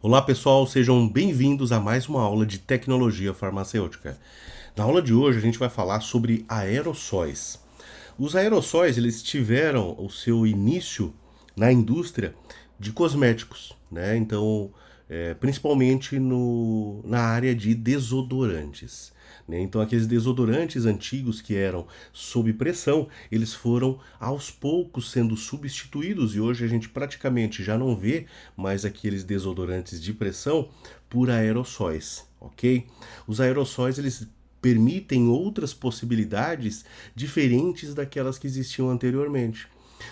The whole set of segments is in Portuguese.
Olá pessoal, sejam bem-vindos a mais uma aula de tecnologia farmacêutica. Na aula de hoje a gente vai falar sobre aerossóis. Os aerossóis eles tiveram o seu início na indústria de cosméticos, né? Então, principalmente na área de desodorantes. Né? Então, aqueles desodorantes antigos que eram sob pressão, eles foram aos poucos sendo substituídos e hoje a gente praticamente já não vê mais aqueles desodorantes de pressão por aerossóis, ok? Os aerossóis eles permitem outras possibilidades diferentes daquelas que existiam anteriormente.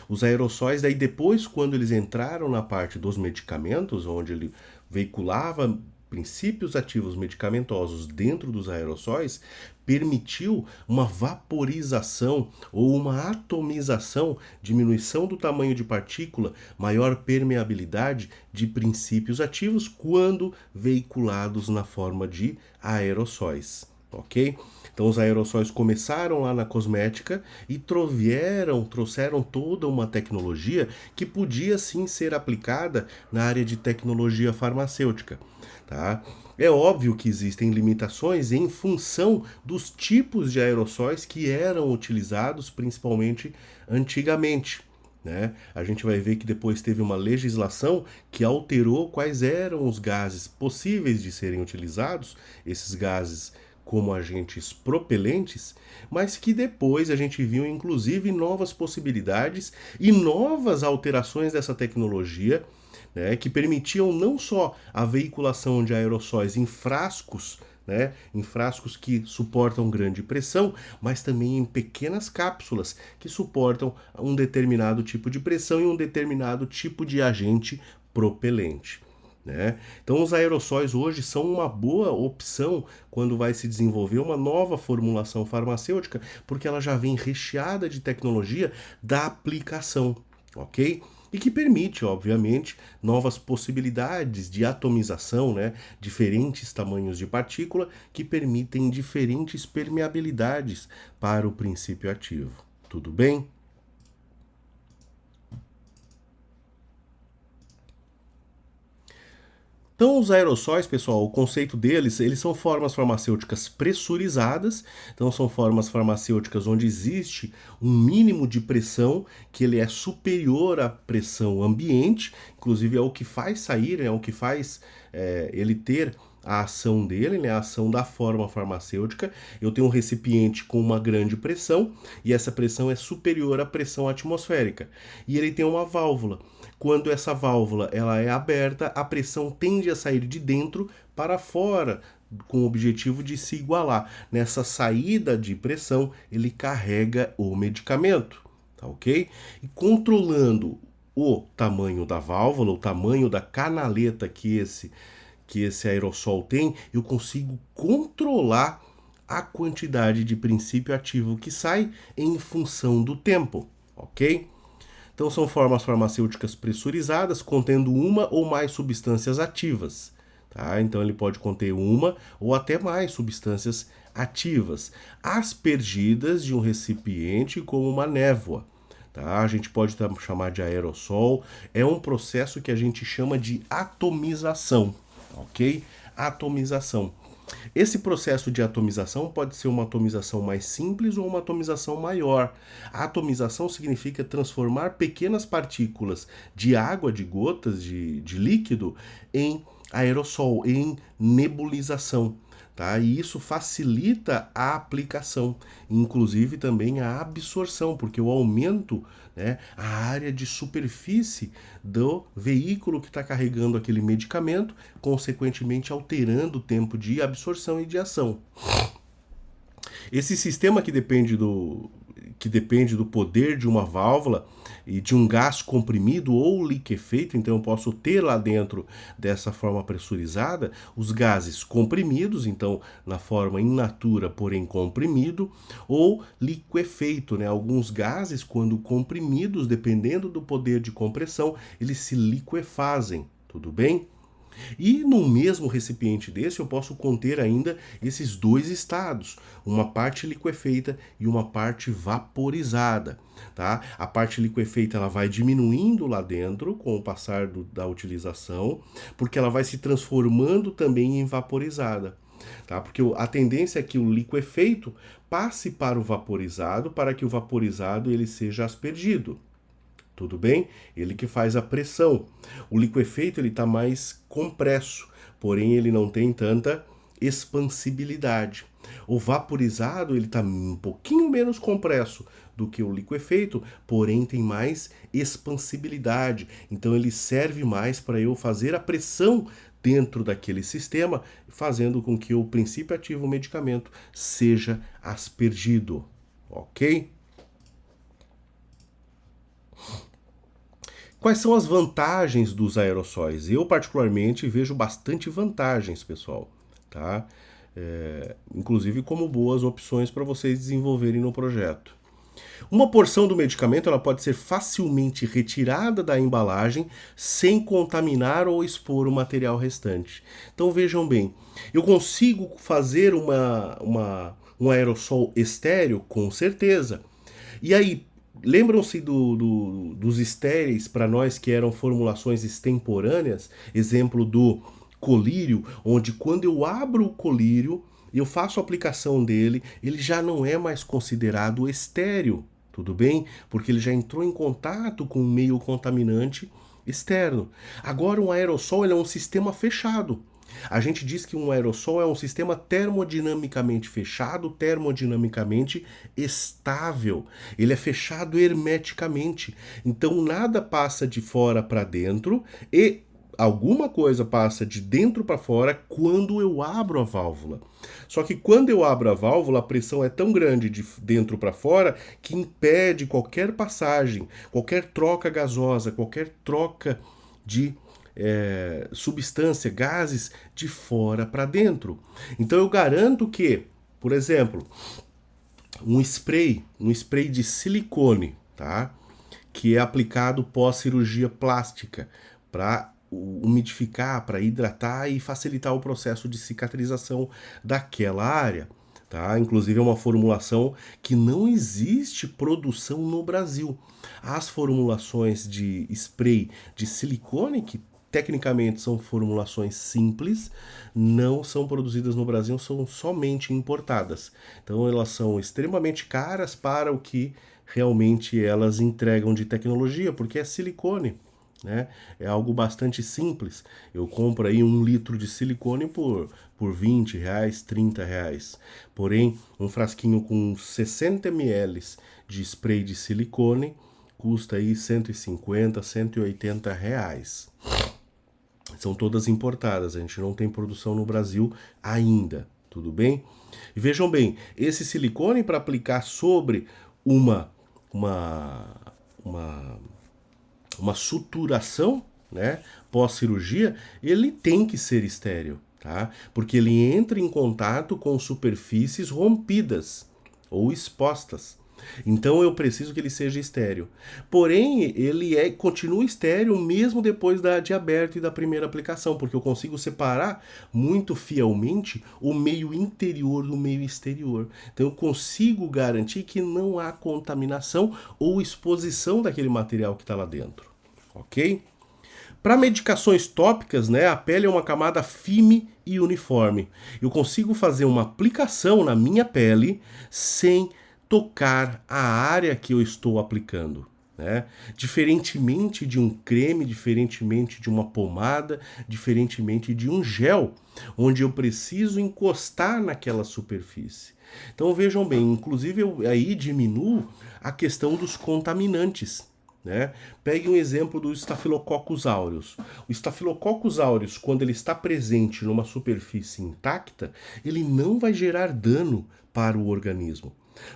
Os aerossóis, daí depois, quando eles entraram na parte dos medicamentos, onde ele veiculava princípios ativos medicamentosos dentro dos aerossóis, permitiu uma vaporização ou uma atomização, diminuição do tamanho de partícula, maior permeabilidade de princípios ativos quando veiculados na forma de aerossóis, ok? Então os aerossóis começaram lá na cosmética e trouxeram toda uma tecnologia que podia sim ser aplicada na área de tecnologia farmacêutica. Tá? É óbvio que existem limitações em função dos tipos de aerossóis que eram utilizados principalmente antigamente. Né? A gente vai ver que depois teve uma legislação que alterou quais eram os gases possíveis de serem utilizados, esses gases como agentes propelentes, mas que depois a gente viu inclusive novas possibilidades e novas alterações dessa tecnologia, né, que permitiam não só a veiculação de aerossóis em frascos, né, em frascos que suportam grande pressão, mas também em pequenas cápsulas que suportam um determinado tipo de pressão e um determinado tipo de agente propelente. Né? Então, os aerossóis hoje são uma boa opção quando vai se desenvolver uma nova formulação farmacêutica, porque ela já vem recheada de tecnologia da aplicação, ok? E que permite, obviamente, novas possibilidades de atomização, né? Diferentes tamanhos de partícula que permitem diferentes permeabilidades para o princípio ativo. Tudo bem? Então, os aerossóis, pessoal, o conceito deles, eles são formas farmacêuticas pressurizadas. Então, são formas farmacêuticas onde existe um mínimo de pressão que ele é superior à pressão ambiente. Inclusive, é o que faz sair, é o que faz ele ter a ação dele, né, a ação da forma farmacêutica. Eu tenho um recipiente com uma grande pressão e essa pressão é superior à pressão atmosférica. E ele tem uma válvula. Quando essa válvula ela é aberta, a pressão tende a sair de dentro para fora, com o objetivo de se igualar. Nessa saída de pressão, ele carrega o medicamento, tá ok? E controlando o tamanho da válvula, o tamanho da canaleta que esse aerossol tem, eu consigo controlar a quantidade de princípio ativo que sai em função do tempo, ok? Então são formas farmacêuticas pressurizadas contendo uma ou mais substâncias ativas. Tá? Então ele pode conter uma ou até mais substâncias ativas, aspergidas de um recipiente como uma névoa. Tá? A gente pode chamar de aerossol. É um processo que a gente chama de atomização, ok? Atomização. Esse processo de atomização pode ser uma atomização mais simples ou uma atomização maior. A atomização significa transformar pequenas partículas de água, de gotas, de líquido, em aerossol, em nebulização. Tá? E isso facilita a aplicação, inclusive também a absorção, porque eu aumento, né, a área de superfície do veículo que está carregando aquele medicamento, consequentemente alterando o tempo de absorção e de ação. Esse sistema que depende do poder de uma válvula e de um gás comprimido ou liquefeito, então eu posso ter lá dentro dessa forma pressurizada os gases comprimidos, então na forma in natura, porém comprimido, ou liquefeito, né? Alguns gases, quando comprimidos, dependendo do poder de compressão, eles se liquefazem, tudo bem? E no mesmo recipiente desse eu posso conter ainda esses dois estados, uma parte liquefeita e uma parte vaporizada. Tá? A parte liquefeita ela vai diminuindo lá dentro com o passar da utilização, porque ela vai se transformando também em vaporizada. Tá? Porque a tendência é que o liquefeito passe para o vaporizado, para que o vaporizado ele seja aspergido. Tudo bem? Ele que faz a pressão. O liquefeito ele está mais compresso, porém ele não tem tanta expansibilidade. O vaporizado ele está um pouquinho menos compresso do que o liquefeito, porém tem mais expansibilidade. Então ele serve mais para eu fazer a pressão dentro daquele sistema, fazendo com que o princípio ativo, o medicamento, seja aspergido. Ok? Quais são as vantagens dos aerossóis? Eu, particularmente, vejo bastante vantagens, pessoal, tá? Inclusive como boas opções para vocês desenvolverem no projeto. Uma porção do medicamento ela pode ser facilmente retirada da embalagem sem contaminar ou expor o material restante. Então vejam bem, eu consigo fazer um aerossol estéreo? Com certeza. E aí, lembram-se dos estéreis para nós que eram formulações extemporâneas? Exemplo do colírio, onde quando eu abro o colírio, eu faço a aplicação dele, ele já não é mais considerado estéreo, tudo bem? Porque ele já entrou em contato com um meio contaminante externo. Agora, um aerossol ele é um sistema fechado. A gente diz que um aerossol é um sistema termodinamicamente fechado, termodinamicamente estável. Ele é fechado hermeticamente. Então nada passa de fora para dentro e alguma coisa passa de dentro para fora quando eu abro a válvula. Só que quando eu abro a válvula, a pressão é tão grande de dentro para fora que impede qualquer passagem, qualquer troca gasosa, qualquer troca de substância, gases de fora para dentro. Então eu garanto que, por exemplo, um spray de silicone, tá? Que é aplicado pós cirurgia plástica para umidificar, para hidratar e facilitar o processo de cicatrização daquela área. Tá? Inclusive é uma formulação que não existe produção no Brasil. As formulações de spray de silicone, que tecnicamente são formulações simples, não são produzidas no Brasil, são somente importadas. Então elas são extremamente caras para o que realmente elas entregam de tecnologia, porque é silicone. Né? É algo bastante simples. Eu compro aí 1 litro de silicone por 20 reais, 30 reais. Porém, um frasquinho com 60 ml de spray de silicone custa aí 150, 180 reais. São todas importadas, a gente não tem produção no Brasil ainda, tudo bem? E vejam bem, esse silicone para aplicar sobre uma suturação, né, pós-cirurgia, ele tem que ser estéreo, tá? Porque ele entra em contato com superfícies rompidas ou expostas. Então eu preciso que ele seja estéreo. Porém, ele continua estéreo mesmo depois de aberto e da primeira aplicação, porque eu consigo separar muito fielmente o meio interior do meio exterior. Então eu consigo garantir que não há contaminação ou exposição daquele material que está lá dentro. Ok? Para medicações tópicas, né, a pele é uma camada firme e uniforme. Eu consigo fazer uma aplicação na minha pele sem tocar a área que eu estou aplicando. Né? Diferentemente de um creme, diferentemente de uma pomada, diferentemente de um gel, onde eu preciso encostar naquela superfície. Então vejam bem, inclusive eu aí diminuo a questão dos contaminantes. Né? Pegue um exemplo do Staphylococcus aureus. O Staphylococcus aureus, quando ele está presente numa superfície intacta, ele não vai gerar dano para o organismo.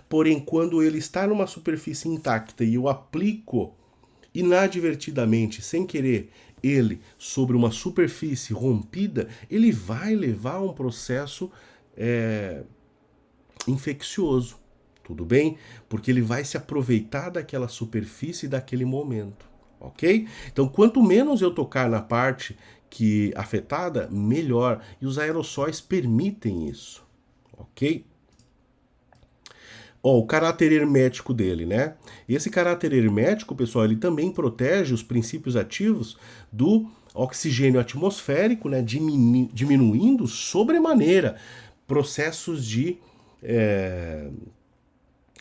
Porém, quando ele está numa superfície intacta e eu aplico inadvertidamente, sem querer, ele sobre uma superfície rompida, ele vai levar a um processo infeccioso. Tudo bem? Porque ele vai se aproveitar daquela superfície daquele momento. Ok? Então, quanto menos eu tocar na parte que afetada, melhor. E os aerossóis permitem isso, ok? Ó, o caráter hermético dele, né? Esse caráter hermético, pessoal, ele também protege os princípios ativos do oxigênio atmosférico, né? Diminuindo sobremaneira processos de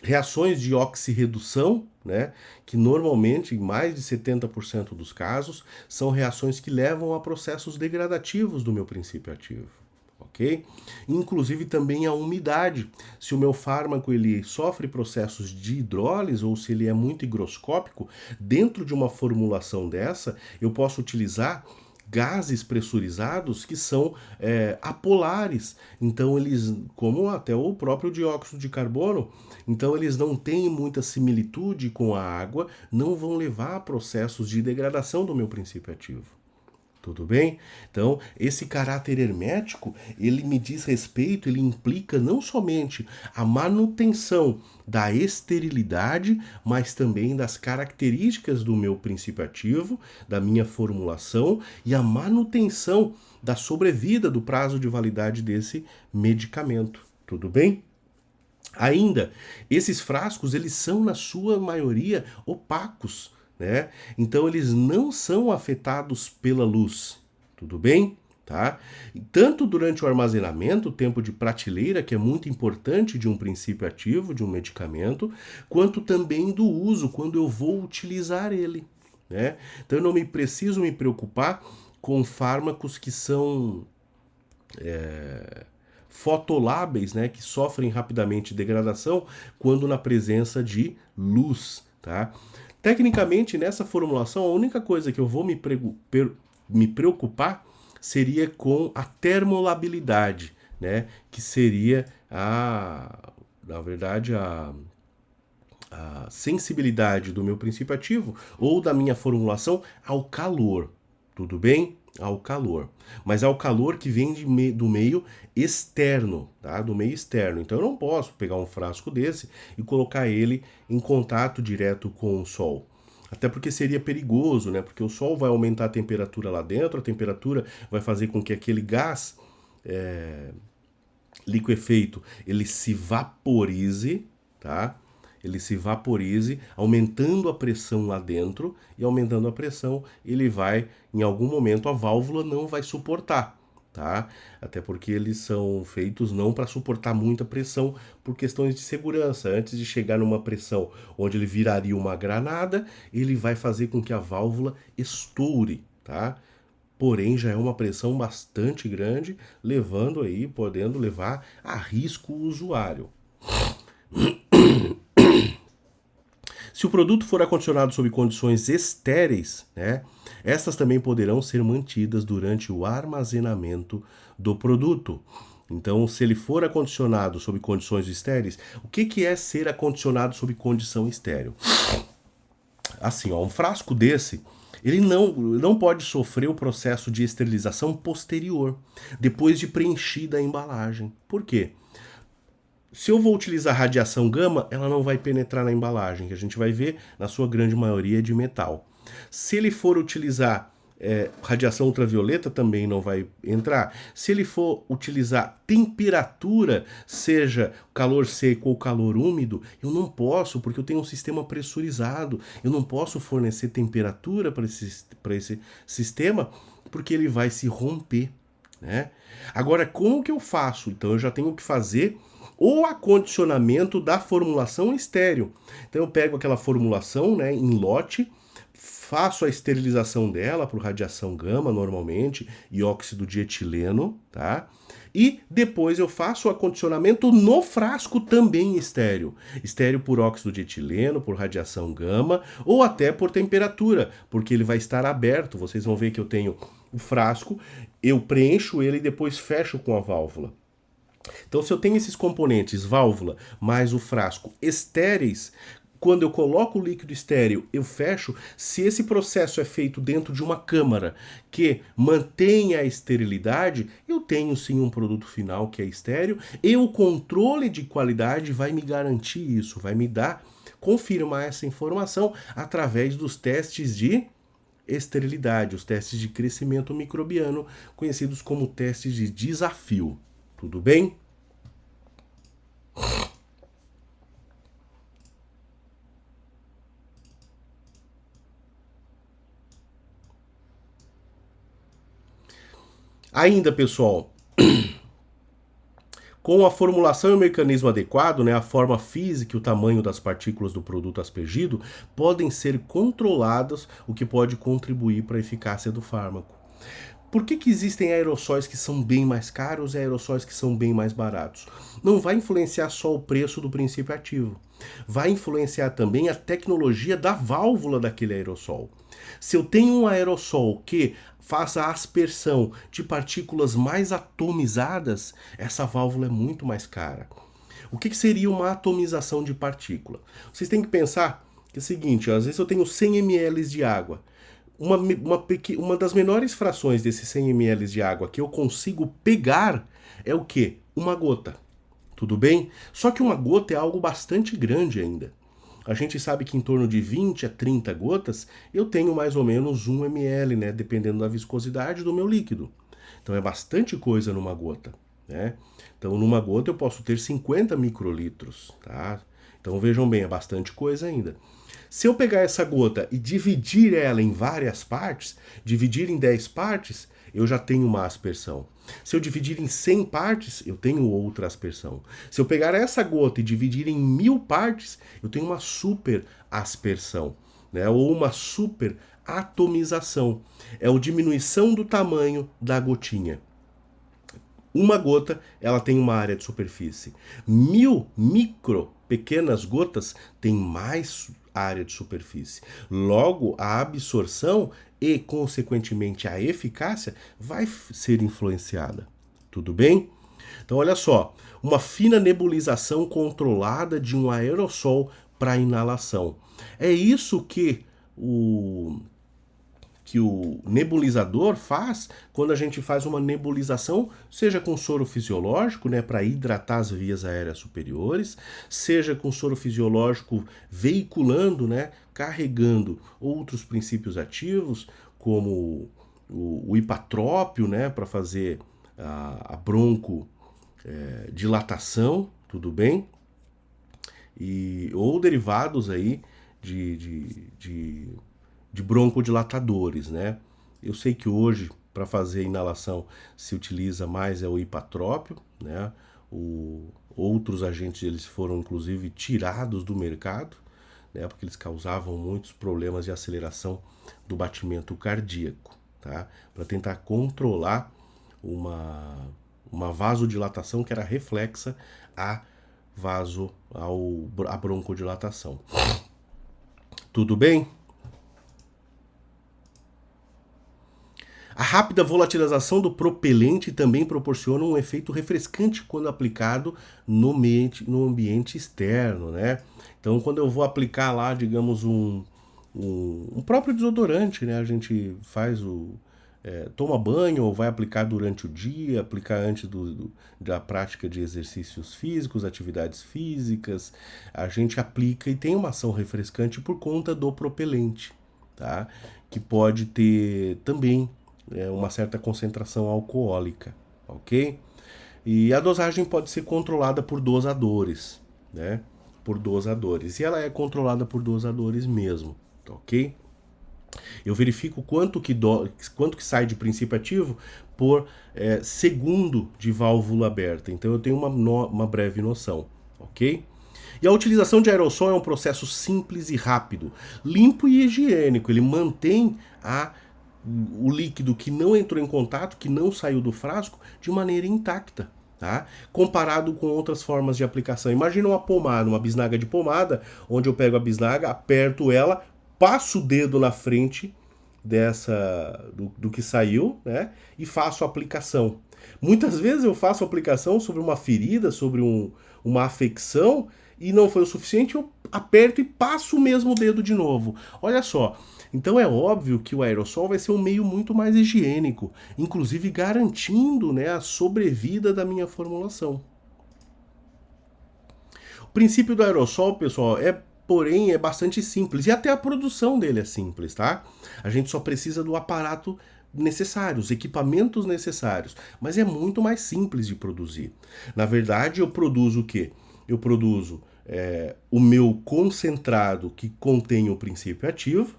reações de oxirredução, né? Que normalmente, em mais de 70% dos casos, são reações que levam a processos degradativos do meu princípio ativo. Ok? Inclusive também a umidade. Se o meu fármaco ele sofre processos de hidrólise ou se ele é muito higroscópico, dentro de uma formulação dessa, eu posso utilizar gases pressurizados que são apolares. Então eles, como até o próprio dióxido de carbono, então eles não têm muita similitude com a água, não vão levar a processos de degradação do meu princípio ativo. Tudo bem? Então, esse caráter hermético, ele me diz respeito, ele implica não somente a manutenção da esterilidade, mas também das características do meu princípio ativo, da minha formulação e a manutenção da sobrevida do prazo de validade desse medicamento. Tudo bem? Ainda, esses frascos, eles são, na sua maioria, opacos, né? Então eles não são afetados pela luz, tudo bem? Tá? Tanto durante o armazenamento, o tempo de prateleira, que é muito importante de um princípio ativo, de um medicamento, quanto também do uso, quando eu vou utilizar ele, né? Então eu não preciso me preocupar com fármacos que são fotolábeis, né, que sofrem rapidamente degradação quando na presença de luz, tá? Tecnicamente, nessa formulação, a única coisa que eu vou me preocupar seria com a termolabilidade, né? Que seria na verdade, a sensibilidade do meu princípio ativo ou da minha formulação ao calor. Tudo bem? Ao calor. Mas ao calor que vem do meio externo, tá? Do meio externo. Então eu não posso pegar um frasco desse e colocar ele em contato direto com o sol. Até porque seria perigoso, né? Porque o sol vai aumentar a temperatura lá dentro, a temperatura vai fazer com que aquele gás liquefeito ele se vaporize, tá? Ele se vaporize, aumentando a pressão lá dentro, e aumentando a pressão, ele vai, em algum momento, a válvula não vai suportar, tá? Até porque eles são feitos não para suportar muita pressão por questões de segurança. Antes de chegar numa pressão onde ele viraria uma granada, ele vai fazer com que a válvula estoure, tá? Porém, já é uma pressão bastante grande, podendo levar a risco o usuário. Se o produto for acondicionado sob condições estéreis, né, estas também poderão ser mantidas durante o armazenamento do produto. Então, se ele for acondicionado sob condições estéreis, o que é ser acondicionado sob condição estéril? Assim, ó, um frasco desse, ele não pode sofrer o processo de esterilização posterior, depois de preenchida a embalagem. Por quê? Se eu vou utilizar radiação gama, ela não vai penetrar na embalagem, que a gente vai ver, na sua grande maioria, de metal. Se ele for utilizar radiação ultravioleta, também não vai entrar. Se ele for utilizar temperatura, seja calor seco ou calor úmido, eu não posso, porque eu tenho um sistema pressurizado. Eu não posso fornecer temperatura para esse sistema, porque ele vai se romper, né? Agora, como que eu faço? Então, eu já tenho que fazer o acondicionamento da formulação estéreo. Então eu pego aquela formulação, né, em lote, faço a esterilização dela por radiação gama normalmente e óxido de etileno, tá? E depois eu faço o acondicionamento no frasco também estéreo. Estéreo por óxido de etileno, por radiação gama ou até por temperatura, porque ele vai estar aberto. Vocês vão ver que eu tenho o frasco, eu preencho ele e depois fecho com a válvula. Então, se eu tenho esses componentes, válvula mais o frasco, estéreis, quando eu coloco o líquido estéreo, eu fecho. Se esse processo é feito dentro de uma câmara que mantém a esterilidade, eu tenho sim um produto final que é estéreo, e o controle de qualidade vai me garantir isso, vai me confirmar essa informação através dos testes de esterilidade, os testes de crescimento microbiano, conhecidos como testes de desafio. Tudo bem? Ainda, pessoal, com a formulação e o mecanismo adequado, né, a forma física e o tamanho das partículas do produto aspergido podem ser controladas, o que pode contribuir para a eficácia do fármaco. Por que existem aerossóis que são bem mais caros e aerossóis que são bem mais baratos? Não vai influenciar só o preço do princípio ativo. Vai influenciar também a tecnologia da válvula daquele aerossol. Se eu tenho um aerossol que faz a aspersão de partículas mais atomizadas, essa válvula é muito mais cara. O que seria uma atomização de partícula? Vocês têm que pensar que é o seguinte, às vezes eu tenho 100 ml de água. Uma das menores frações desses 100 ml de água que eu consigo pegar é o quê? Uma gota. Tudo bem? Só que uma gota é algo bastante grande ainda. A gente sabe que em torno de 20 a 30 gotas eu tenho mais ou menos 1 ml, né? Dependendo da viscosidade do meu líquido. Então é bastante coisa numa gota, né? Então numa gota eu posso ter 50 microlitros, tá? Então vejam bem, é bastante coisa ainda. Se eu pegar essa gota e dividir ela em várias partes, dividir em 10 partes, eu já tenho uma aspersão. Se eu dividir em 100 partes, eu tenho outra aspersão. Se eu pegar essa gota e dividir em 1000 partes, eu tenho uma super aspersão, né? Ou uma super atomização. É a diminuição do tamanho da gotinha. Uma gota, ela tem uma área de superfície. 1000 pequenas gotas têm mais área de superfície. Logo, a absorção e, consequentemente, a eficácia vai ser influenciada. Tudo bem? Então, olha só, uma fina nebulização controlada de um aerossol para inalação. É isso que o nebulizador faz quando a gente faz uma nebulização, seja com soro fisiológico, né, para hidratar as vias aéreas superiores, seja com soro fisiológico veiculando, né, carregando outros princípios ativos, como o hipatrópio, né, para fazer a dilatação, tudo bem? Ou derivados aí de broncodilatadores, né? Eu sei que hoje, para fazer inalação, se utiliza mais o hipatrópio, né? Outros agentes eles foram, inclusive, tirados do mercado, né? Porque eles causavam muitos problemas de aceleração do batimento cardíaco, tá? Para tentar controlar uma vasodilatação que era reflexa à broncodilatação. Tudo bem? A rápida volatilização do propelente também proporciona um efeito refrescante quando aplicado no ambiente externo, né? Então, quando eu vou aplicar lá, digamos, um próprio desodorante, né? A gente faz toma banho ou vai aplicar durante o dia, aplicar antes da prática de exercícios físicos, atividades físicas, a gente aplica e tem uma ação refrescante por conta do propelente, tá? Que pode ter também uma certa concentração alcoólica, ok? E a dosagem pode ser controlada por dosadores, né? Por dosadores. E ela é controlada por dosadores mesmo, ok? Eu verifico quanto que sai de princípio ativo por segundo de válvula aberta. Então eu tenho uma breve noção, ok? E a utilização de aerossol é um processo simples e rápido, limpo e higiênico. Ele mantém o líquido que não entrou em contato, que não saiu do frasco, de maneira intacta, tá? Comparado com outras formas de aplicação. Imagina uma pomada, uma bisnaga de pomada, onde eu pego a bisnaga, aperto ela, passo o dedo na frente do que saiu, né? E faço a aplicação. Muitas vezes eu faço a aplicação sobre uma ferida, sobre uma afecção, e não foi o suficiente, eu aperto e passo o mesmo dedo de novo. Olha só. Então é óbvio que o aerossol vai ser um meio muito mais higiênico, inclusive garantindo, né, a sobrevida da minha formulação. O princípio do aerossol, pessoal, é porém é bastante simples. E até a produção dele é simples, tá? A gente só precisa do aparato necessário, os equipamentos necessários. Mas é muito mais simples de produzir. Na verdade, eu produzo o quê? Eu produzo o meu concentrado que contém o princípio ativo,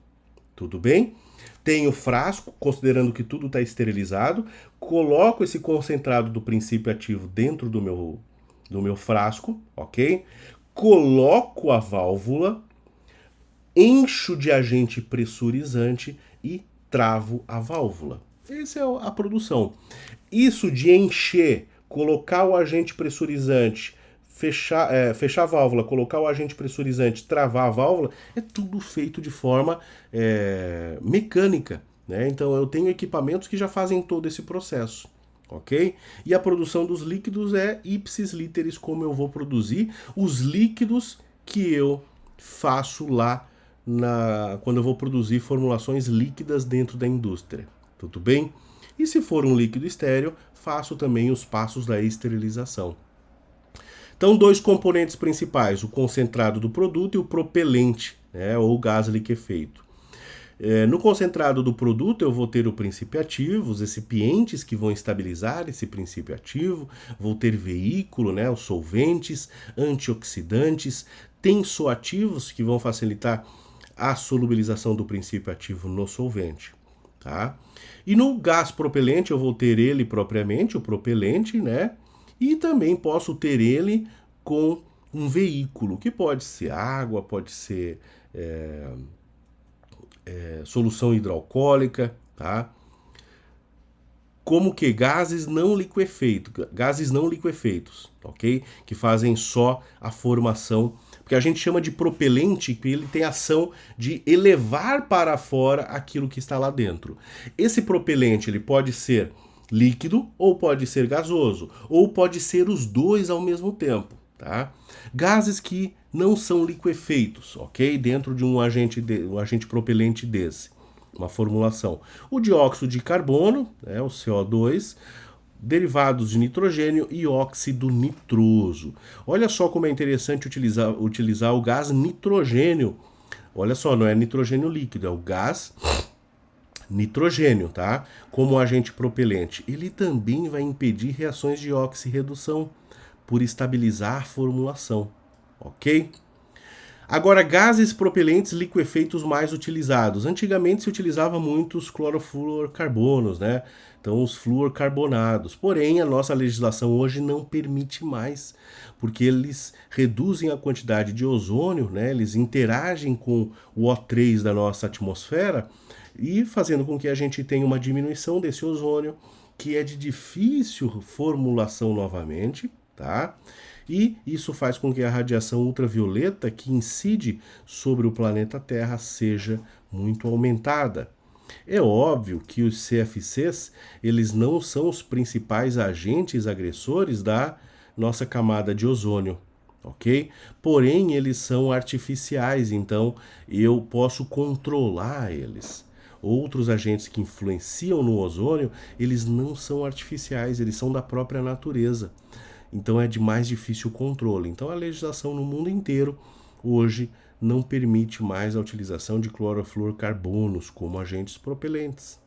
tudo bem? Tenho frasco, considerando que tudo está esterilizado, coloco esse concentrado do princípio ativo dentro do meu frasco, ok? Coloco a válvula, encho de agente pressurizante e travo a válvula. Essa é a produção. Isso de encher, colocar o agente pressurizante, fechar a válvula, colocar o agente pressurizante, travar a válvula, é tudo feito de forma mecânica, né? Então eu tenho equipamentos que já fazem todo esse processo, ok? E a produção dos líquidos é ipsis literis, como eu vou produzir os líquidos que eu faço lá quando eu vou produzir formulações líquidas dentro da indústria, tudo bem? E se for um líquido estéril, faço também os passos da esterilização. Então, dois componentes principais, o concentrado do produto e o propelente, né, ou gás liquefeito. No concentrado do produto, eu vou ter o princípio ativo, os recipientes que vão estabilizar esse princípio ativo, vou ter veículo, né, os solventes, antioxidantes, tensoativos que vão facilitar a solubilização do princípio ativo no solvente. Tá? E no gás propelente, eu vou ter ele propriamente, o propelente, né? E também posso ter ele com um veículo, que pode ser água, pode ser solução hidroalcoólica, tá? Como que gases não liquefeitos, ok? Que fazem só a formação, porque a gente chama de propelente, que ele tem ação de elevar para fora aquilo que está lá dentro. Esse propelente, ele pode ser líquido ou pode ser gasoso, ou pode ser os dois ao mesmo tempo, tá? Gases que não são liquefeitos, ok? Dentro de um agente propelente desse, uma formulação. O dióxido de carbono, né, o CO2, derivados de nitrogênio e óxido nitroso. Olha só como é interessante utilizar o gás nitrogênio. Olha só, não é nitrogênio líquido, é o gás nitrogênio, tá? Como agente propelente. Ele também vai impedir reações de oxirredução por estabilizar a formulação, ok? Agora, gases propelentes liquefeitos mais utilizados. Antigamente se utilizava muito os clorofluorcarbonos, né? Então, os fluorcarbonados. Porém, a nossa legislação hoje não permite mais, porque eles reduzem a quantidade de ozônio, né? Eles interagem com o O3 da nossa atmosfera e fazendo com que a gente tenha uma diminuição desse ozônio, que é de difícil formulação novamente, tá? E isso faz com que a radiação ultravioleta que incide sobre o planeta Terra seja muito aumentada. É óbvio que os CFCs, eles não são os principais agentes agressores da nossa camada de ozônio, ok? Porém, eles são artificiais, então eu posso controlar eles. Outros agentes que influenciam no ozônio, eles não são artificiais, eles são da própria natureza. Então é de mais difícil controle. Então a legislação no mundo inteiro hoje não permite mais a utilização de clorofluorcarbonos como agentes propelentes.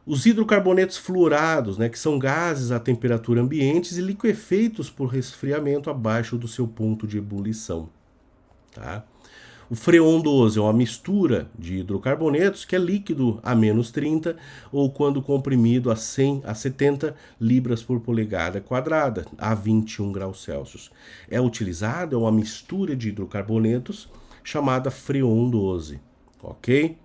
Os hidrocarbonetos fluorados, né, que são gases a temperatura ambiente e liquefeitos por resfriamento abaixo do seu ponto de ebulição. Tá? O Freon 12 é uma mistura de hidrocarbonetos que é líquido a menos 30 ou quando comprimido a 100 a 70 libras por polegada quadrada a 21 graus Celsius. É utilizado, é uma mistura de hidrocarbonetos chamada Freon 12, ok?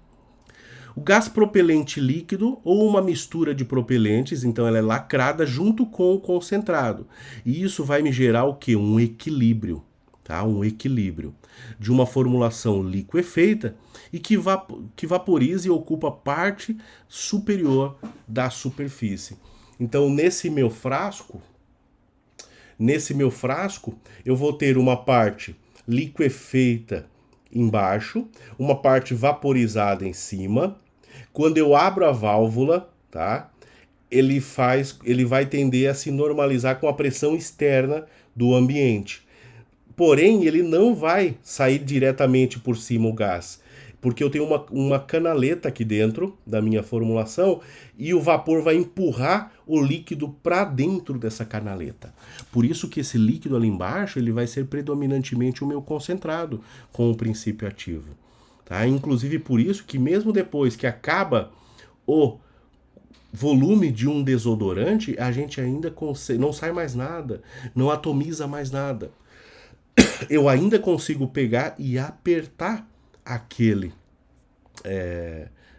O gás propelente líquido ou uma mistura de propelentes, então ela é lacrada junto com o concentrado. E isso vai me gerar o quê? Um equilíbrio. Tá? Um equilíbrio de uma formulação liquefeita e que vaporiza e ocupa parte superior da superfície. Então, nesse meu frasco, eu vou ter uma parte liquefeita embaixo, uma parte vaporizada em cima. Quando eu abro a válvula, tá? Ele vai tender a se normalizar com a pressão externa do ambiente. Porém, ele não vai sair diretamente por cima o gás, porque eu tenho uma canaleta aqui dentro da minha formulação e o vapor vai empurrar o líquido para dentro dessa canaleta. Por isso que esse líquido ali embaixo ele vai ser predominantemente o meu concentrado com o princípio ativo. Tá? Inclusive por isso que mesmo depois que acaba o volume de um desodorante, a gente ainda não sai mais nada, não atomiza mais nada. Eu ainda consigo pegar e apertar aquele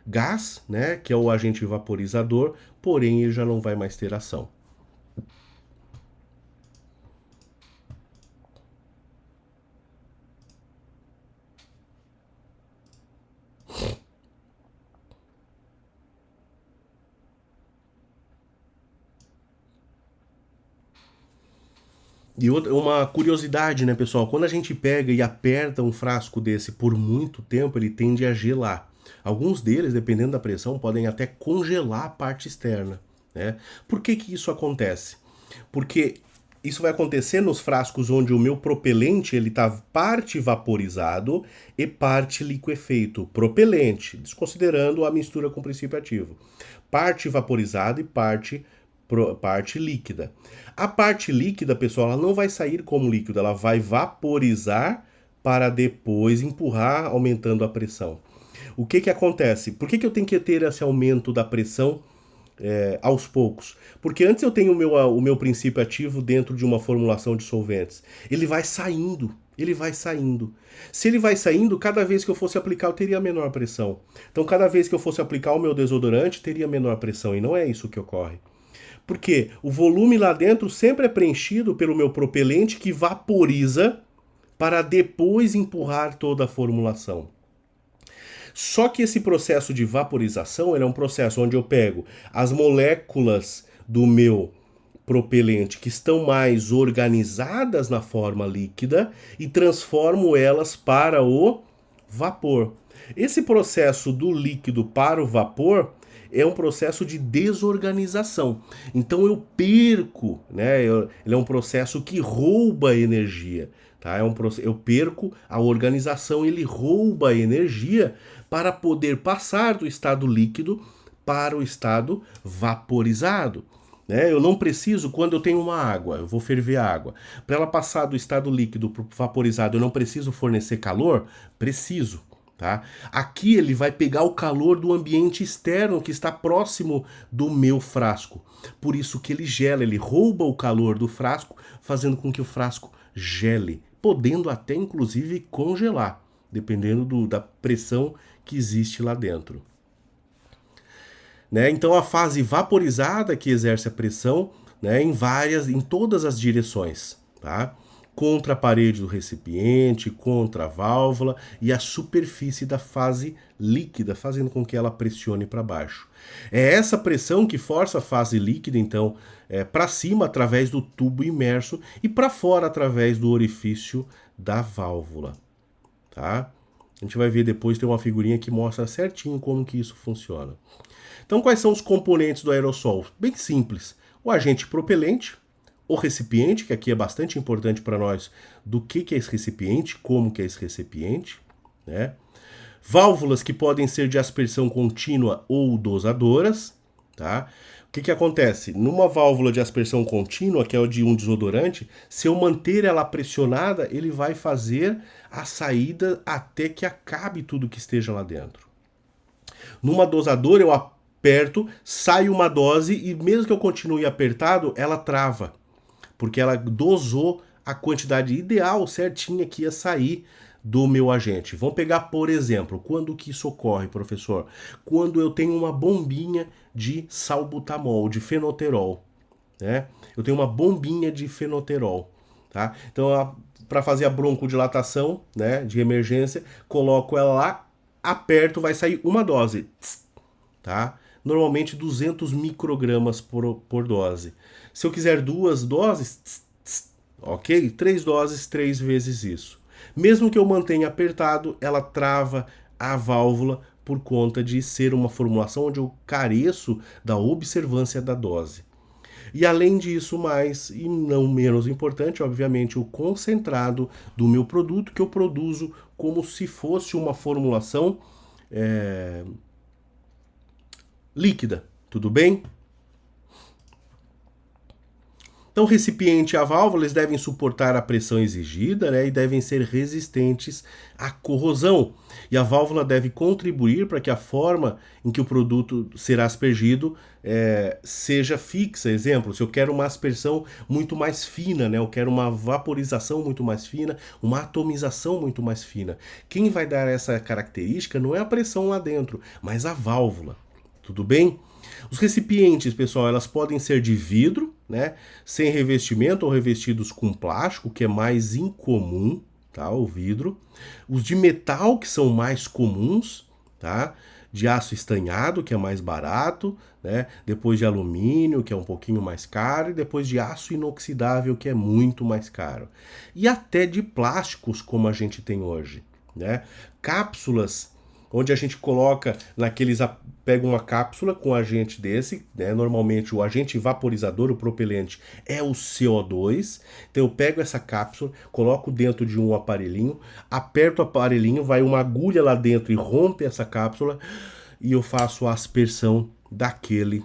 gás, né, que é o agente vaporizador, porém ele já não vai mais ter ação. E uma curiosidade, né, pessoal? Quando a gente pega e aperta um frasco desse por muito tempo, ele tende a gelar. Alguns deles, dependendo da pressão, podem até congelar a parte externa, né? Por que que isso acontece? Porque isso vai acontecer nos frascos onde o meu propelente ele está parte vaporizado e parte liquefeito. Propelente, desconsiderando a mistura com o princípio ativo. Parte vaporizada e parte líquida. A parte líquida, pessoal, ela não vai sair como líquido, ela vai vaporizar para depois empurrar, aumentando a pressão. O que que acontece? Por que que eu tenho que ter esse aumento da pressão aos poucos? Porque antes eu tenho o meu princípio ativo dentro de uma formulação de solventes. Ele vai saindo. Ele vai saindo. Se ele vai saindo, cada vez que eu fosse aplicar, eu teria menor pressão. Então, cada vez que eu fosse aplicar o meu desodorante, teria menor pressão. E não é isso que ocorre. Porque o volume lá dentro sempre é preenchido pelo meu propelente que vaporiza para depois empurrar toda a formulação. Só que esse processo de vaporização é um processo onde eu pego as moléculas do meu propelente que estão mais organizadas na forma líquida e transformo elas para o vapor. Esse processo do líquido para o vapor é um processo de desorganização. Então eu perco, né? Ele é um processo que rouba energia. Tá? Eu perco a organização, ele rouba a energia para poder passar do estado líquido para o estado vaporizado. Né? Eu não preciso, quando eu tenho uma água, eu vou ferver a água. Para ela passar do estado líquido para o vaporizado, eu não preciso fornecer calor? Preciso. Tá? Aqui ele vai pegar o calor do ambiente externo que está próximo do meu frasco. Por isso que ele gela, ele rouba o calor do frasco, fazendo com que o frasco gele, podendo até inclusive congelar, dependendo da pressão que existe lá dentro. Né? Então a fase vaporizada que exerce a pressão, né, em todas as direções, tá? Contra a parede do recipiente, contra a válvula e a superfície da fase líquida, fazendo com que ela pressione para baixo. É essa pressão que força a fase líquida, então, para cima através do tubo imerso e para fora através do orifício da válvula. Tá? A gente vai ver depois, tem uma figurinha que mostra certinho como que isso funciona. Então, quais são os componentes do aerossol? Bem simples. O agente propelente, o recipiente, que aqui é bastante importante para nós, do que é esse recipiente, como que é esse recipiente, né? Válvulas que podem ser de aspersão contínua ou dosadoras, tá? O que acontece? Numa válvula de aspersão contínua, que é o de um desodorante, se eu manter ela pressionada, ele vai fazer a saída até que acabe tudo que esteja lá dentro. Numa dosadora, eu aperto, sai uma dose e mesmo que eu continue apertado, ela trava. Porque ela dosou a quantidade ideal, certinha, que ia sair do meu agente. Vamos pegar, por exemplo, quando que isso ocorre, professor? Quando eu tenho uma bombinha de salbutamol, de fenoterol. Né? Eu tenho uma bombinha de fenoterol. Tá? Então, para fazer a broncodilatação, né, de emergência, coloco ela lá, aperto, vai sair uma dose. Tá? Normalmente 200 microgramas por dose. Se eu quiser 2 doses, ok? 3 doses, 3 vezes isso. Mesmo que eu mantenha apertado, ela trava a válvula por conta de ser uma formulação onde eu careço da observância da dose. E além disso, mais e não menos importante, obviamente, o concentrado do meu produto que eu produzo como se fosse uma formulação é, líquida, tudo bem? Então, o recipiente e a válvula eles devem suportar a pressão exigida, né, e devem ser resistentes à corrosão. E a válvula deve contribuir para que a forma em que o produto será aspergido seja fixa. Exemplo, se eu quero uma aspersão muito mais fina, né, eu quero uma vaporização muito mais fina, uma atomização muito mais fina. Quem vai dar essa característica não é a pressão lá dentro, mas a válvula. Tudo bem? Os recipientes, pessoal, elas podem ser de vidro, né, sem revestimento ou revestidos com plástico, que é mais incomum, tá, o vidro. Os de metal, que são mais comuns, tá? De aço estanhado, que é mais barato, né? Depois de alumínio, que é um pouquinho mais caro, e depois de aço inoxidável, que é muito mais caro. E até de plásticos, como a gente tem hoje, né? Cápsulas onde a gente coloca naqueles. Pega uma cápsula com agente desse, né? Normalmente o agente vaporizador, o propelente, é o CO2. Então eu pego essa cápsula, coloco dentro de um aparelhinho, aperto o aparelhinho, vai uma agulha lá dentro e rompe essa cápsula e eu faço a aspersão daquele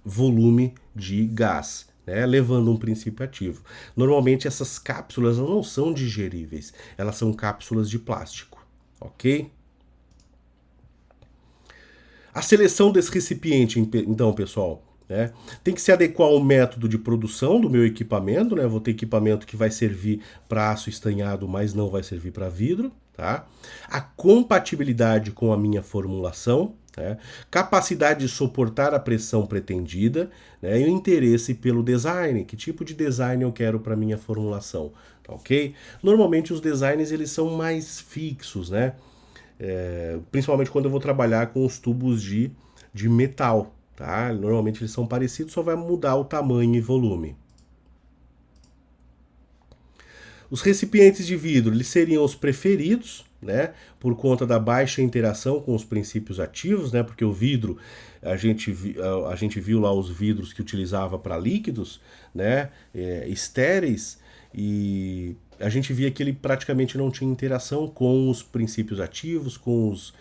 volume de gás. Né, levando um princípio ativo. Normalmente essas cápsulas não são digeríveis, elas são cápsulas de plástico, ok? A seleção desse recipiente, então, pessoal, né, tem que se adequar ao método de produção do meu equipamento, né? Eu vou ter equipamento que vai servir para aço estanhado, mas não vai servir para vidro, tá? A compatibilidade com a minha formulação, né? Capacidade de suportar a pressão pretendida, né? E o interesse pelo design, que tipo de design eu quero para minha formulação, tá ok? Normalmente os designs eles são mais fixos, né? Principalmente quando eu vou trabalhar com os tubos de metal, tá? Normalmente eles são parecidos, só vai mudar o tamanho e volume. Os recipientes de vidro eles seriam os preferidos, né? Por conta da baixa interação com os princípios ativos, né? Porque o vidro, a gente viu lá os vidros que utilizava para líquidos, né? Estéreis, e a gente via que ele praticamente não tinha interação com os princípios ativos, com os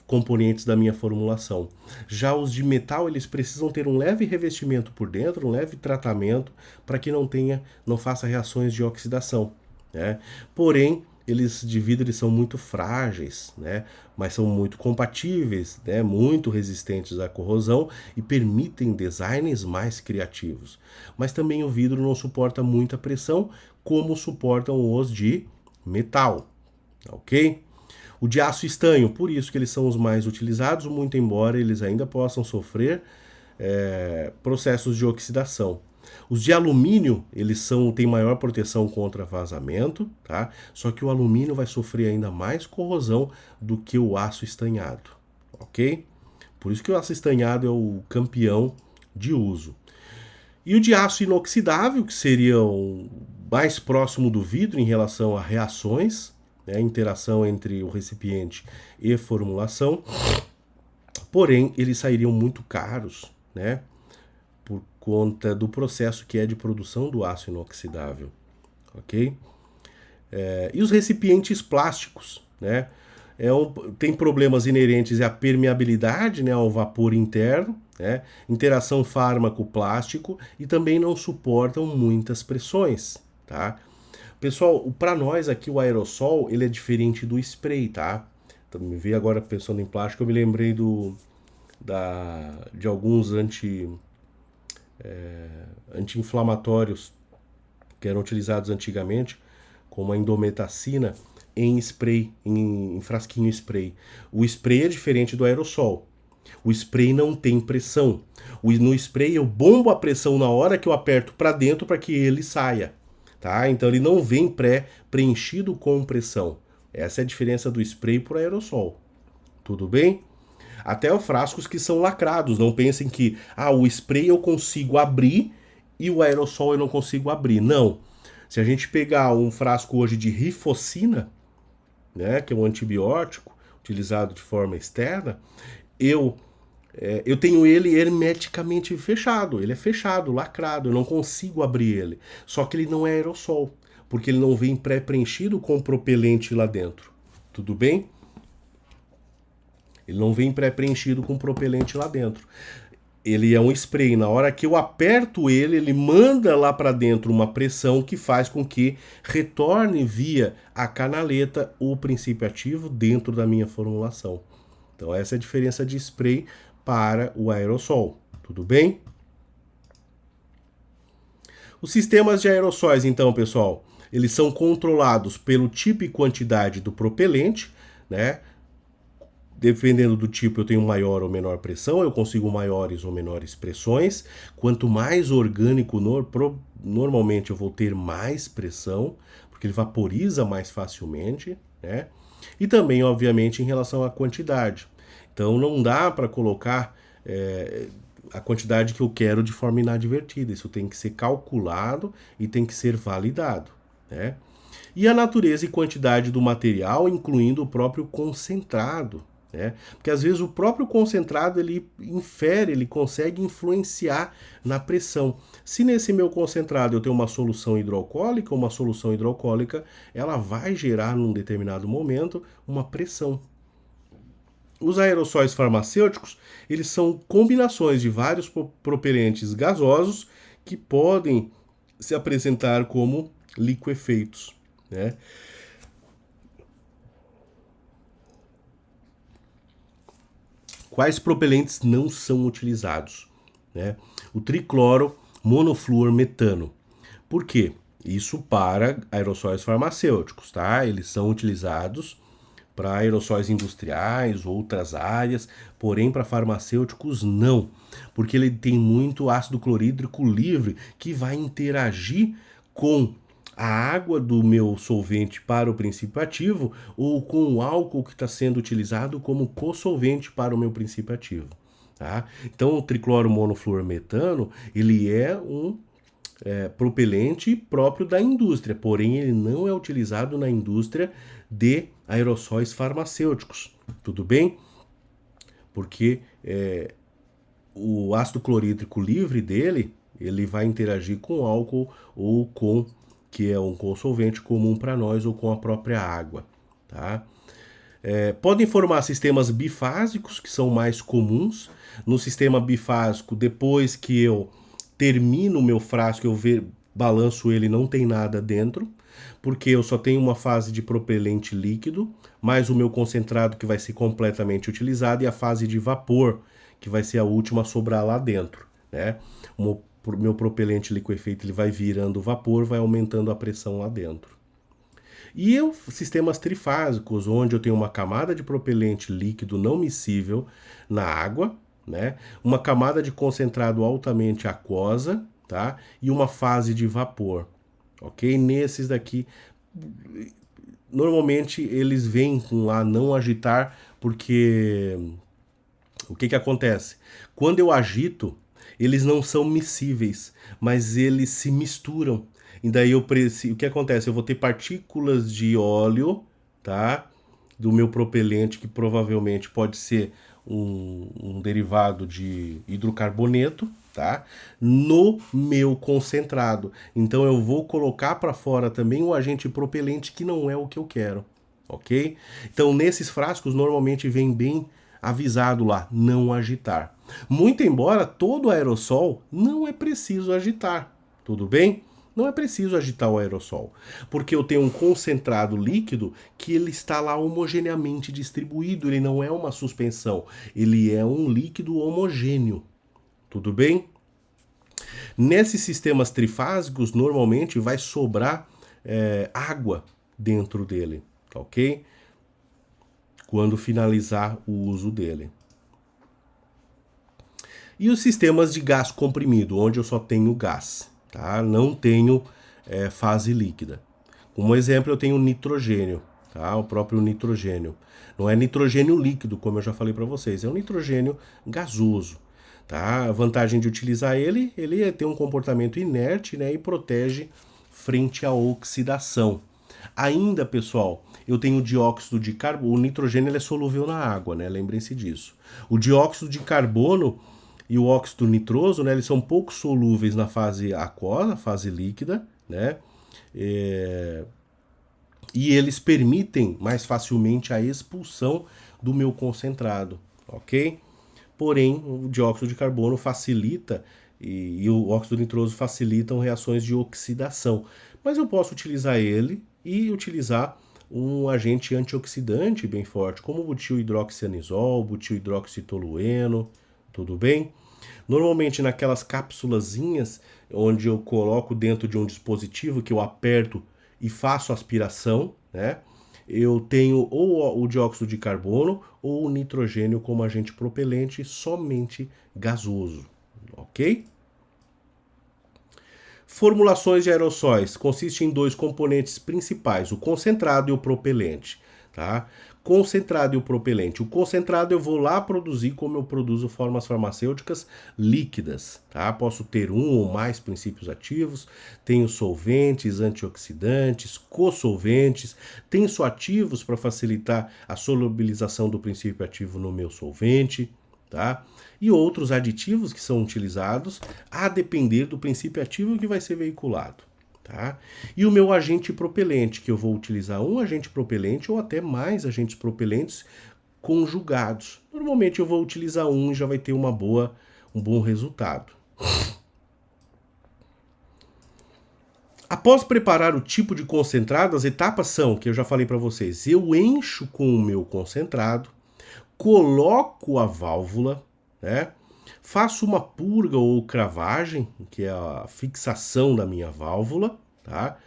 componentes da minha formulação. Já os de metal, eles precisam ter um leve revestimento por dentro, um leve tratamento, para que não faça reações de oxidação, né? Porém, eles de vidro eles são muito frágeis, né? Mas são muito compatíveis, né? Muito resistentes à corrosão e permitem designs mais criativos. Mas também o vidro não suporta muita pressão, como suportam os de metal, ok? O de aço estanho, por isso que eles são os mais utilizados, muito embora eles ainda possam sofrer processos de oxidação. Os de alumínio, têm maior proteção contra vazamento, tá? Só que o alumínio vai sofrer ainda mais corrosão do que o aço estanhado, ok? Por isso que o aço estanhado é o campeão de uso. E o de aço inoxidável, que seria o mais próximo do vidro em relação a reações, né, interação entre o recipiente e formulação, porém eles sairiam muito caros, né, por conta do processo que é de produção do aço inoxidável, ok? E os recipientes plásticos, né, tem problemas inerentes à permeabilidade, né, ao vapor interno, né, interação fármaco-plástico e também não suportam muitas pressões, tá? Pessoal, para nós aqui o aerossol ele é diferente do spray, tá? Então, me veio agora pensando em plástico, eu me lembrei de alguns anti-inflamatórios que eram utilizados antigamente, como a indometacina, em spray, em frasquinho spray. O spray é diferente do aerossol. O spray não tem pressão. No spray eu bombo a pressão na hora que eu aperto para dentro para que ele saia. Tá? Então ele não vem pré-preenchido com pressão. Essa é a diferença do spray para o aerossol. Tudo bem? Até os frascos que são lacrados. Não pensem que o spray eu consigo abrir e o aerossol eu não consigo abrir. Não. Se a gente pegar um frasco hoje de rifocina, né, que é um antibiótico utilizado de forma externa, eu eu tenho ele hermeticamente fechado, ele é fechado, lacrado, eu não consigo abrir ele. Só que ele não é aerossol, porque ele não vem pré-preenchido com propelente lá dentro. Tudo bem? Ele não vem pré-preenchido com propelente lá dentro. Ele é um spray. Na hora que eu aperto ele, ele manda lá para dentro uma pressão que faz com que retorne via a canaleta o princípio ativo dentro da minha formulação. Então essa é a diferença de spray para o aerossol. Tudo bem? Os sistemas de aerossóis, então, pessoal, eles são controlados pelo tipo e quantidade do propelente, né? Dependendo do tipo, eu tenho maior ou menor pressão, eu consigo maiores ou menores pressões. Quanto mais orgânico, normalmente eu vou ter mais pressão, porque ele vaporiza mais facilmente, né? E também, obviamente, em relação à quantidade. Então, não dá para colocar a quantidade que eu quero de forma inadvertida. Isso tem que ser calculado e tem que ser validado, né? E a natureza e quantidade do material, incluindo o próprio concentrado, né? Porque às vezes o próprio concentrado ele infere, ele consegue influenciar na pressão. Se nesse meu concentrado eu tenho uma solução hidroalcoólica, ela vai gerar num determinado momento uma pressão. Os aerossóis farmacêuticos, eles são combinações de vários propelentes gasosos que podem se apresentar como liquefeitos, né? Quais propelentes não são utilizados? Né? O tricloro monofluormetano. Por quê? Isso para aerossóis farmacêuticos, tá? Eles são utilizados para aerossóis industriais, outras áreas, porém para farmacêuticos não, porque ele tem muito ácido clorídrico livre que vai interagir com a água do meu solvente para o princípio ativo ou com o álcool que está sendo utilizado como co-solvente para o meu princípio ativo. Tá? Então o tricloro monofluormetano ele é um propelente próprio da indústria, porém ele não é utilizado na indústria de aerossóis farmacêuticos. Tudo bem? Porque o ácido clorídrico livre dele ele vai interagir com álcool ou com que é um consolvente comum para nós ou com a própria água, tá? Podem formar sistemas bifásicos, que são mais comuns. No sistema bifásico, depois que eu termino o meu frasco, balanço ele, não tem nada dentro, porque eu só tenho uma fase de propelente líquido, mais o meu concentrado que vai ser completamente utilizado e a fase de vapor, que vai ser a última a sobrar lá dentro, né? O meu propelente liquefeito ele vai virando vapor, vai aumentando a pressão lá dentro. E sistemas trifásicos, onde eu tenho uma camada de propelente líquido não miscível na água, né? Uma camada de concentrado altamente aquosa, tá? E uma fase de vapor, ok? Nesses daqui, normalmente eles vêm com lá não agitar, porque o que acontece? Quando eu agito, eles não são miscíveis, mas eles se misturam. E daí o que acontece? Eu vou ter partículas de óleo, tá? Do meu propelente, que provavelmente pode ser um derivado de hidrocarboneto, tá? No meu concentrado. Então eu vou colocar para fora também um agente propelente que não é o que eu quero, ok? Então nesses frascos normalmente vem bem avisado lá, não agitar. Muito embora todo aerossol não é preciso agitar, tudo bem? Não é preciso agitar o aerossol, porque eu tenho um concentrado líquido que ele está lá homogeneamente distribuído, ele não é uma suspensão, ele é um líquido homogêneo, tudo bem? Nesses sistemas trifásicos, normalmente vai sobrar água dentro dele, tá ok? Quando finalizar o uso dele. E os sistemas de gás comprimido, onde eu só tenho gás, tá? Não tenho fase líquida. Como exemplo, eu tenho nitrogênio, tá? O próprio nitrogênio. Não é nitrogênio líquido, como eu já falei para vocês, é um nitrogênio gasoso, tá? A vantagem de utilizar ele tem um comportamento inerte, né, e protege frente à oxidação. Ainda, pessoal, eu tenho o dióxido de carbono, o nitrogênio ele é solúvel na água, né? Lembrem-se disso. O dióxido de carbono e o óxido nitroso, né, eles são pouco solúveis na fase aquosa, fase líquida, né? E eles permitem mais facilmente a expulsão do meu concentrado, ok? Porém, o dióxido de carbono facilita e o óxido nitroso facilitam reações de oxidação. Mas eu posso utilizar ele e utilizar um agente antioxidante bem forte, como o butil-hidroxianisol, butil-hidroxitolueno, tudo bem? Normalmente naquelas cápsulazinhas onde eu coloco dentro de um dispositivo que eu aperto e faço aspiração, né? Eu tenho ou o dióxido de carbono ou o nitrogênio como agente propelente somente gasoso, ok? Formulações de aerossóis consistem em dois componentes principais, o concentrado e o propelente, tá? Concentrado e o propelente. O concentrado eu vou lá produzir como eu produzo formas farmacêuticas líquidas, tá? Posso ter um ou mais princípios ativos, tenho solventes, antioxidantes, co-solventes, tensoativos para facilitar a solubilização do princípio ativo no meu solvente, tá? E outros aditivos que são utilizados a depender do princípio ativo que vai ser veiculado. Tá? E o meu agente propelente, que eu vou utilizar um agente propelente ou até mais agentes propelentes conjugados. Normalmente eu vou utilizar um e já vai ter um bom resultado. Após preparar o tipo de concentrado, as etapas são, que eu já falei para vocês, eu encho com o meu concentrado, coloco a válvula, né? Faço uma purga ou cravagem, que é a fixação da minha válvula, tá?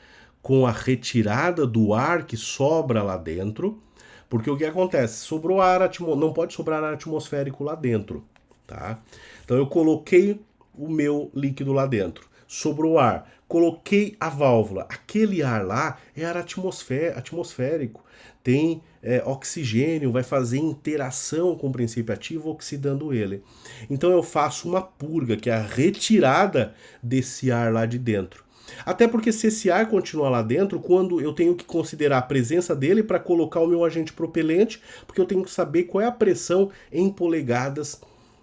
Com a retirada do ar que sobra lá dentro, porque o que acontece? Sobrou ar, não pode sobrar ar atmosférico lá dentro, tá? Então eu coloquei o meu líquido lá dentro, sobrou ar, coloquei a válvula, aquele ar lá é ar atmosférico, tem oxigênio, vai fazer interação com o princípio ativo, oxidando ele. Então eu faço uma purga, que é a retirada desse ar lá de dentro. Até porque se esse ar continuar lá dentro, quando eu tenho que considerar a presença dele para colocar o meu agente propelente, porque eu tenho que saber qual é a pressão em polegadas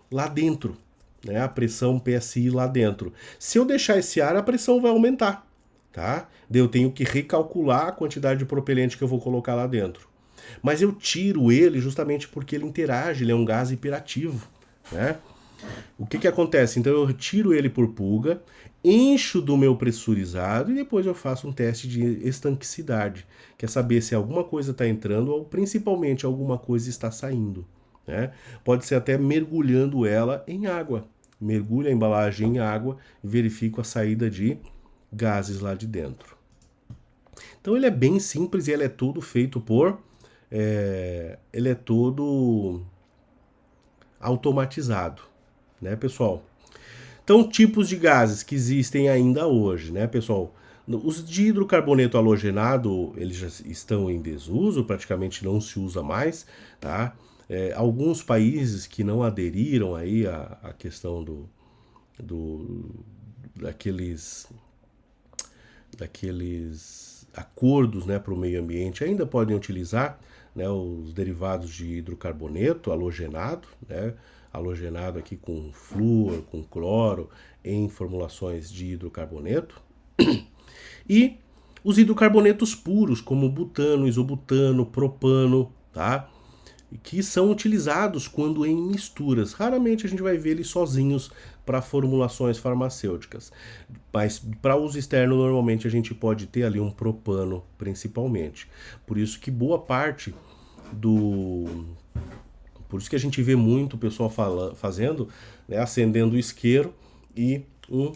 lá dentro, né? A pressão PSI lá dentro. Se eu deixar esse ar, a pressão vai aumentar, tá? Daí eu tenho que recalcular a quantidade de propelente que eu vou colocar lá dentro. Mas eu tiro ele justamente porque ele interage, ele é um gás hiperativo, né? O que acontece? Então eu tiro ele por pulga, encho do meu pressurizado e depois eu faço um teste de estanquicidade, que é saber se alguma coisa está entrando ou principalmente alguma coisa está saindo, né? Pode ser até mergulhando ela em água. Mergulho a embalagem em água e verifico a saída de gases lá de dentro. Então ele é bem simples e ele é todo feito por... ele é todo automatizado, né, pessoal? Então, tipos de gases que existem ainda hoje, né, pessoal? Os de hidrocarboneto halogenado, eles já estão em desuso, praticamente não se usa mais, tá? Alguns países que não aderiram aí à questão daqueles acordos, né, para o meio ambiente ainda podem utilizar, né, os derivados de hidrocarboneto halogenado, né, halogenado aqui com flúor, com cloro, em formulações de hidrocarboneto. E os hidrocarbonetos puros, como butano, isobutano, propano, tá? Que são utilizados quando em misturas. Raramente a gente vai ver eles sozinhos para formulações farmacêuticas. Mas para uso externo, normalmente a gente pode ter ali um propano, principalmente. Por isso que boa parte Por isso que a gente vê muito o pessoal fazendo, né, acendendo o isqueiro e um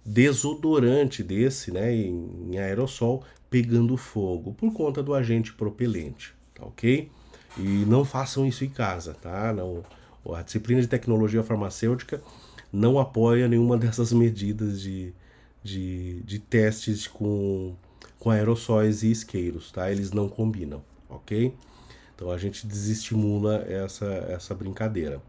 desodorante desse, né, em aerossol, pegando fogo, por conta do agente propelente, tá ok? E não façam isso em casa, tá? Não, a disciplina de tecnologia farmacêutica não apoia nenhuma dessas medidas de testes com aerossóis e isqueiros, tá? Eles não combinam, ok? Então a gente desestimula essa brincadeira.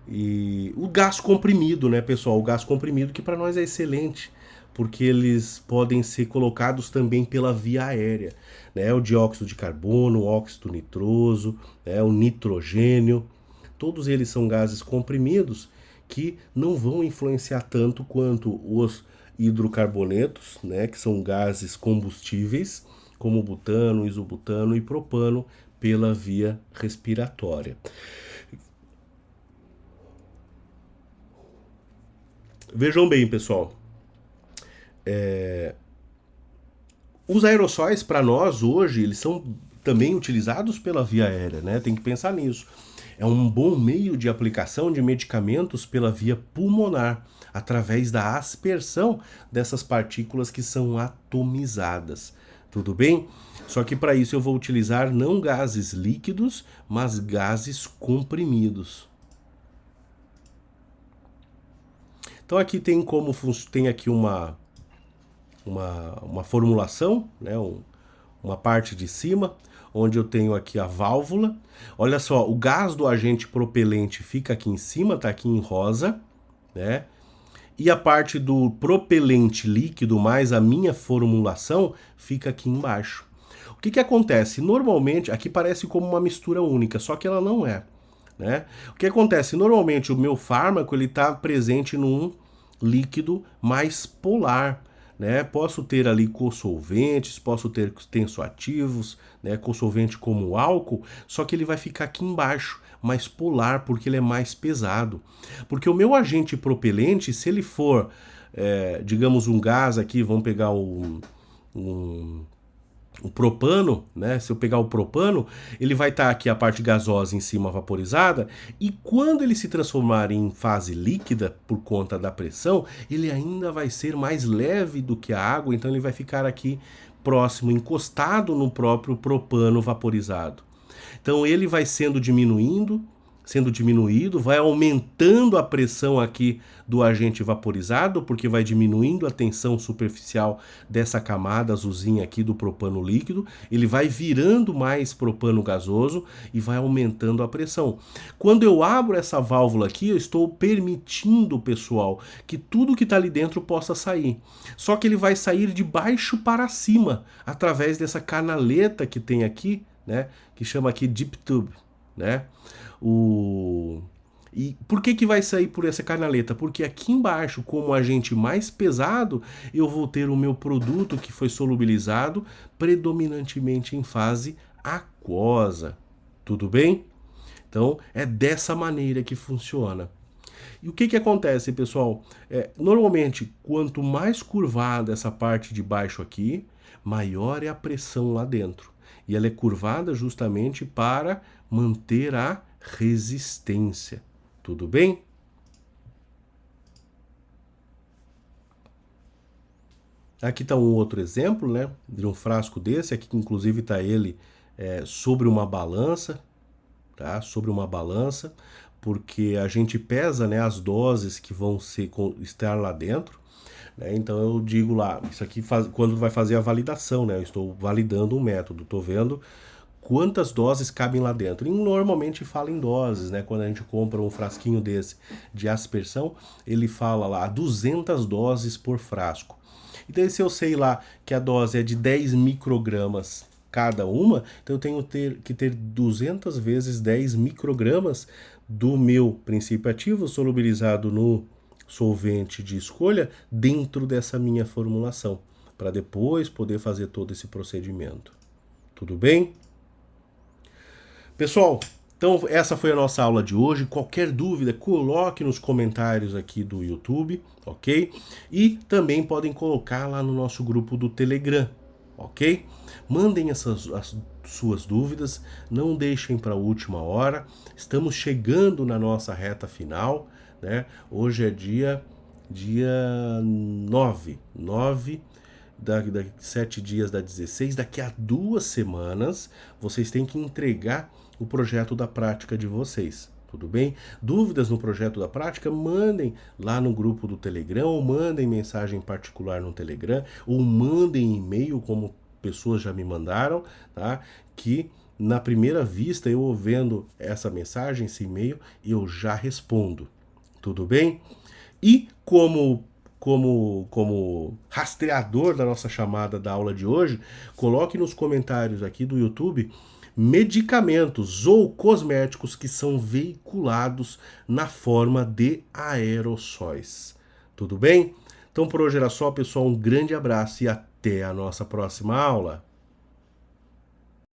E o gás comprimido, né, pessoal? O gás comprimido que para nós é excelente, porque eles podem ser colocados também pela via aérea, né? O dióxido de carbono, o óxido nitroso, né? O nitrogênio, todos eles são gases comprimidos que não vão influenciar tanto quanto os hidrocarbonetos, né? Que são gases combustíveis, como butano, isobutano e propano, pela via respiratória. Vejam bem, pessoal, os aerossóis para nós hoje, eles são também utilizados pela via aérea, né? Tem que pensar nisso. É um bom meio de aplicação de medicamentos pela via pulmonar, através da aspersão dessas partículas que são atomizadas. Tudo bem? Só que para isso eu vou utilizar não gases líquidos, mas gases comprimidos. Então aqui tem como tem aqui uma formulação, né? Uma parte de cima, onde eu tenho aqui a válvula. Olha só, o gás do agente propelente fica aqui em cima, tá aqui em rosa, né? E a parte do propelente líquido mais a minha formulação fica aqui embaixo. O que acontece? Normalmente, aqui parece como uma mistura única, só que ela não é, né? O que acontece? Normalmente o meu fármaco ele está presente num líquido mais polar, né? Posso ter ali co-solventes, posso ter tensoativos, né? Co-solvente como o álcool, só que ele vai ficar aqui embaixo, mais polar, porque ele é mais pesado. Porque o meu agente propelente, se ele for, digamos, um gás aqui, vamos pegar o propano, né? Se eu pegar o propano, ele vai estar aqui a parte gasosa em cima vaporizada, e quando ele se transformar em fase líquida por conta da pressão, ele ainda vai ser mais leve do que a água, então ele vai ficar aqui próximo, encostado no próprio propano vaporizado. Então ele vai sendo diminuído, vai aumentando a pressão aqui do agente vaporizado, porque vai diminuindo a tensão superficial dessa camada azulzinha aqui do propano líquido, ele vai virando mais propano gasoso e vai aumentando a pressão. Quando eu abro essa válvula aqui, eu estou permitindo, pessoal, que tudo que está ali dentro possa sair. Só que ele vai sair de baixo para cima, através dessa canaleta que tem aqui, né, que chama aqui Deep Tube, né? E por que vai sair por essa canaleta? Porque aqui embaixo, como agente mais pesado, eu vou ter o meu produto que foi solubilizado predominantemente em fase aquosa. Tudo bem? Então, é dessa maneira que funciona. E o que acontece, pessoal? Normalmente, quanto mais curvada essa parte de baixo aqui, maior é a pressão lá dentro. E ela é curvada justamente para manter a resistência. Tudo bem? Aqui está um outro exemplo, né, de um frasco desse. Aqui, inclusive, está ele sobre uma balança, tá? Sobre uma balança, porque a gente pesa, né, as doses que vão estar lá dentro. Né? Então eu digo lá, isso aqui quando vai fazer a validação, né? Eu estou validando um método, estou vendo quantas doses cabem lá dentro. E normalmente fala em doses, né? Quando a gente compra um frasquinho desse de aspersão, ele fala lá 200 doses por frasco. Então se eu sei lá que a dose é de 10 microgramas cada uma, então eu tenho que ter 200 vezes 10 microgramas do meu princípio ativo solubilizado no solvente de escolha dentro dessa minha formulação, para depois poder fazer todo esse procedimento. Tudo bem? Pessoal, então essa foi a nossa aula de hoje. Qualquer dúvida, coloque nos comentários aqui do YouTube, ok? E também podem colocar lá no nosso grupo do Telegram, ok? Mandem as suas dúvidas, não deixem para a última hora. Estamos chegando na nossa reta final, né? Hoje é dia 9 daqui 7 dias dá 16, daqui a 2 semanas vocês têm que entregar o projeto da prática de vocês, tudo bem? Dúvidas no projeto da prática, mandem lá no grupo do Telegram, ou mandem mensagem particular no Telegram, ou mandem e-mail, como pessoas já me mandaram, tá? Que na primeira vista, eu vendo essa mensagem, esse e-mail, eu já respondo, tudo bem? E como como rastreador da nossa chamada da aula de hoje, coloque nos comentários aqui do YouTube medicamentos ou cosméticos que são veiculados na forma de aerossóis. Tudo bem? Então por hoje era só, pessoal. Um grande abraço e até a nossa próxima aula.